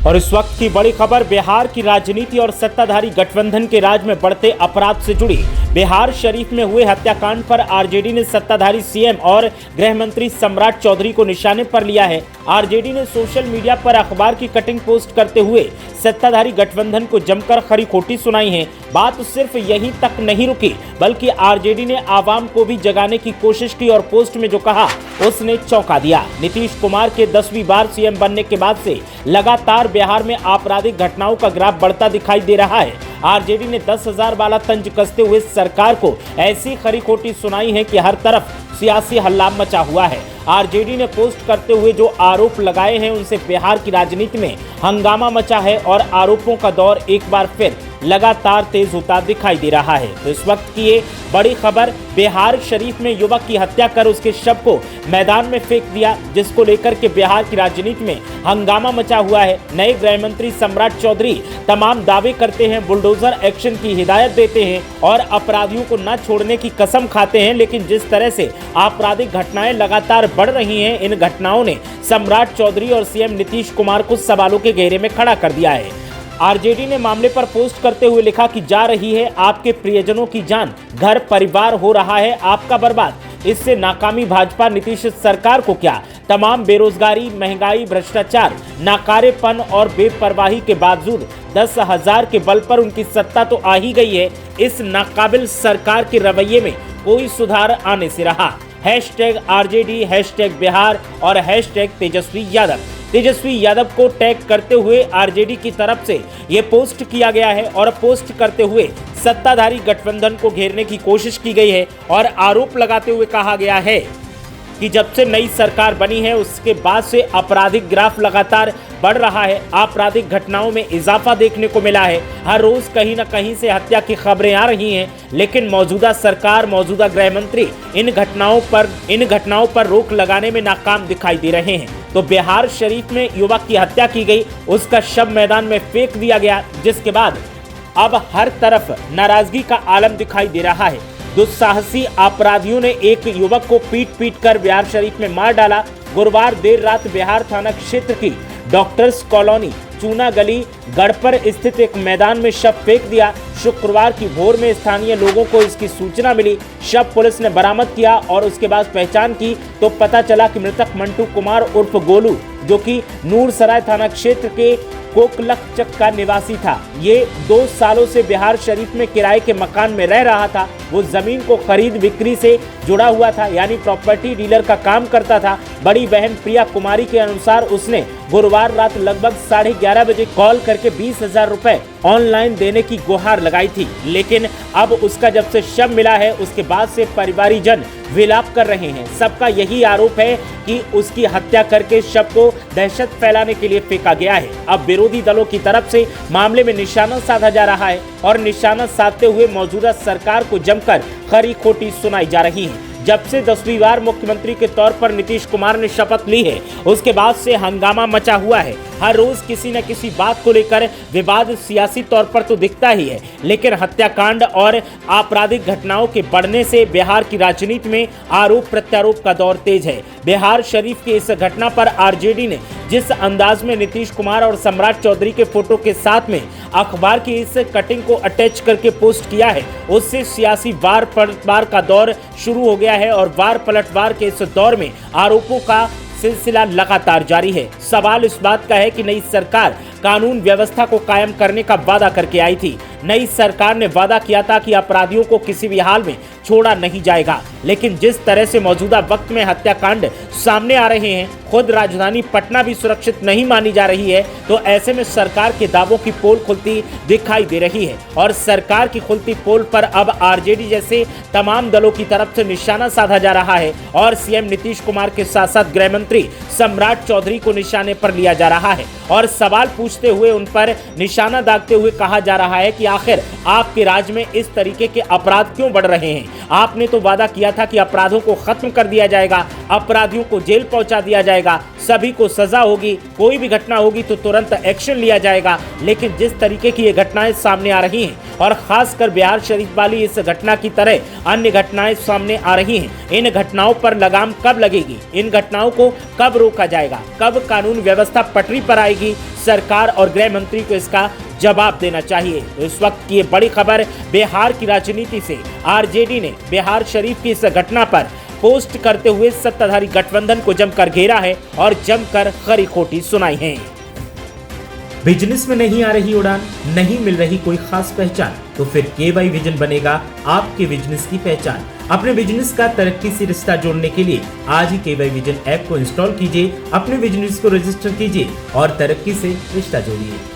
और इस वक्त की बड़ी खबर बिहार की राजनीति और सत्ताधारी गठबंधन के राज में बढ़ते अपराध से जुड़ी। बिहार शरीफ में हुए हत्याकांड पर आरजेडी ने सत्ताधारी सीएम और गृह मंत्री सम्राट चौधरी को निशाने पर लिया है। आरजेडी ने सोशल मीडिया पर अखबार की कटिंग पोस्ट करते हुए सत्ताधारी गठबंधन को जमकर खरी खोटी सुनाई है। बात सिर्फ यहीं तक नहीं रुकी, बल्कि आरजेडी ने आवाम को भी जगाने की कोशिश की और पोस्ट में जो कहा उसने चौंका दिया। नीतीश कुमार के 10वीं बार सीएम बनने के बाद से लगातार बिहार में आपराधिक घटनाओं का ग्राफ बढ़ता दिखाई दे रहा है। आरजेडी ने 10,000 वाला तंज कसते हुए सरकार को ऐसी खरी खोटी सुनाई है कि हर तरफ सियासी हल्ला मचा हुआ है। आरजेडी ने पोस्ट करते हुए जो आरोप लगाए हैं उनसे बिहार की राजनीति में हंगामा मचा है और आरोपों का दौर एक बार फिर लगातार तेज होता दिखाई दे रहा है। तो इस वक्त की ये बड़ी खबर, बिहार शरीफ में युवक की हत्या कर उसके शव को मैदान में फेंक दिया, जिसको लेकर के बिहार की राजनीति में हंगामा मचा हुआ है। नए गृह मंत्री सम्राट चौधरी तमाम दावे करते हैं, बुलडोजर एक्शन की हिदायत देते हैं और अपराधियों को न छोड़ने की कसम खाते हैं, लेकिन जिस तरह से आपराधिक घटनाएं लगातार बढ़ रही हैं, इन घटनाओं ने सम्राट चौधरी और सीएम नीतीश कुमार को सवालों के घेरे में खड़ा कर दिया है। आरजेडी ने मामले पर पोस्ट करते हुए लिखा कि जा रही है आपके प्रियजनों की जान, घर परिवार हो रहा है आपका बर्बाद। इससे नाकामी भाजपा नीतीश सरकार को क्या, तमाम बेरोजगारी, महंगाई, भ्रष्टाचार, नाकारेपन और बेपरवाही के बावजूद 10,000 के बल पर उनकी सत्ता तो आ ही गई है। इस नाकाबिल सरकार के रवैये में कोई सुधार आने से रहा। #RJD, #बिहार और #तेजस्वी यादव। तेजस्वी यादव को टैग करते हुए आरजेडी की तरफ से ये पोस्ट किया गया है और पोस्ट करते हुए सत्ताधारी गठबंधन को घेरने की कोशिश की गई है और आरोप लगाते हुए कहा गया है कि जब से नई सरकार बनी है उसके बाद से आपराधिक ग्राफ लगातार बढ़ रहा है। आपराधिक घटनाओं में इजाफा देखने को मिला है। हर रोज कहीं न कहीं से हत्या की खबरें आ रही हैं, लेकिन मौजूदा सरकार, मौजूदा गृह मंत्री इन घटनाओं पर रोक लगाने में नाकाम दिखाई दे रहे हैं। तो बिहार शरीफ में युवक की हत्या की गई, उसका शव मैदान में फेंक दिया गया, जिसके बाद अब हर तरफ नाराजगी का आलम दिखाई दे रहा है। दुस्साहसी अपराधियों ने एक युवक को पीट कर बिहार शरीफ में मार डाला। गुरुवार देर रात बिहार थाना क्षेत्र की डॉक्टर्स कॉलोनी चूना गली गढ़पर स्थित एक मैदान में शव फेंक दिया। शुक्रवार की भोर में स्थानीय लोगों को इसकी सूचना मिली। शव पुलिस ने बरामद किया और उसके बाद पहचान की तो पता चला कि मृतक मंटू कुमार उर्फ गोलू, जो कि नूरसराय थाना क्षेत्र के कोकलकचक का निवासी था। ये 2 सालों से बिहार शरीफ में किराए के मकान में रह रहा था। वो जमीन को खरीद बिक्री से जुड़ा हुआ था, यानी प्रॉपर्टी डीलर का काम करता था। बड़ी बहन प्रिया कुमारी के अनुसार उसने गुरुवार रात लगभग 11:30 बजे कॉल करके 20,000 रुपए ऑनलाइन देने की गुहार लगाई थी, लेकिन अब उसका जब से शव मिला है उसके बाद से परिवारीजन विलाप कर रहे हैं। सबका यही आरोप है कि उसकी हत्या करके शव को दहशत फैलाने के लिए फेंका गया है। अब विरोधी दलों की तरफ से मामले में निशाना साधा जा रहा है और निशाना साधते हुए मौजूदा सरकार को जमकर खरी खोटी सुनाई जा रही है। जब से 10वीं बार मुख्यमंत्री के तौर पर नीतीश कुमार ने शपथ ली है, उसके बाद से हंगामा मचा हुआ है। हर रोज किसी न किसी बात को लेकर विवाद सियासी तौर पर तो दिखता ही है, लेकिन हत्याकांड और आपराधिक घटनाओं के बढ़ने से बिहार की राजनीति में आरोप प्रत्यारोप का दौर तेज है। बिहार शरीफ की इस घटना पर आरजेडी ने जिस अंदाज में नीतीश कुमार और सम्राट चौधरी के फोटो के साथ में अखबार की इस कटिंग को अटैच करके पोस्ट किया है, उससे सियासी वार पलटवार का दौर शुरू हो गया है और वार पलटवार के इस दौर में आरोपों का सिलसिला लगातार जारी है। सवाल इस बात का है कि नई सरकार कानून व्यवस्था को कायम करने का वादा करके आई थी। नई सरकार ने वादा किया था कि अपराधियों को किसी भी हाल में छोड़ा नहीं जाएगा, लेकिन जिस तरह से मौजूदा वक्त में हत्याकांड सामने आ रहे हैं, खुद राजधानी पटना भी सुरक्षित नहीं मानी जा रही है, तो ऐसे में सरकार के दावों की पोल खुलती दिखाई दे रही है और सरकार की खुलती पोल पर अब आरजेडी जैसे तमाम दलों की तरफ से निशाना साधा जा रहा है और सीएम नीतीश कुमार के साथ साथ गृह मंत्री सम्राट चौधरी को निशाने पर लिया जा रहा है और सवाल पूछते हुए उन पर निशाना दागते हुए कहा जा रहा है कि आखिर आपके राज्य में इस तरीके के अपराध क्यों बढ़ रहे हैं? आपने तो वादा किया था कि अपराधों को खत्म कर दिया जाएगा, अपराधियों को जेल पहुंचा दिया जाएगा, सभी को सजा होगी, कोई भी घटना होगी तो तुरंत एक्शन लिया जाएगा, लेकिन जिस तरीके की ये घटनाएं सामने आ रही हैं और खासकर बिहार शरीफ वाली इस घटना की तरह अन्य घटनाएं सामने आ रही हैं। इन घटनाओं पर लगाम कब लगेगी? इन घटनाओं को कब रोका जाएगा? कब कानून व्यवस्था पटरी पर आएगी? सरकार और गृह मंत्री को इसका जवाब देना चाहिए। इस वक्त की ये बड़ी खबर बिहार की राजनीति से आरजेडी ने बिहार शरीफ की इस घटना पर पोस्ट करते हुए सत्ताधारी गठबंधन को जमकर घेरा है और जमकर खरी खोटी सुनाई है। बिजनेस में नहीं आ रही उड़ान, नहीं मिल रही कोई खास पहचान, तो फिर KY विजन बनेगा आपके बिजनेस की पहचान। अपने बिजनेस का तरक्की से रिश्ता जोड़ने के लिए आज ही KY विजन ऐप को इंस्टॉल कीजिए, अपने बिजनेस को रजिस्टर कीजिए और तरक्की से रिश्ता जोड़िए।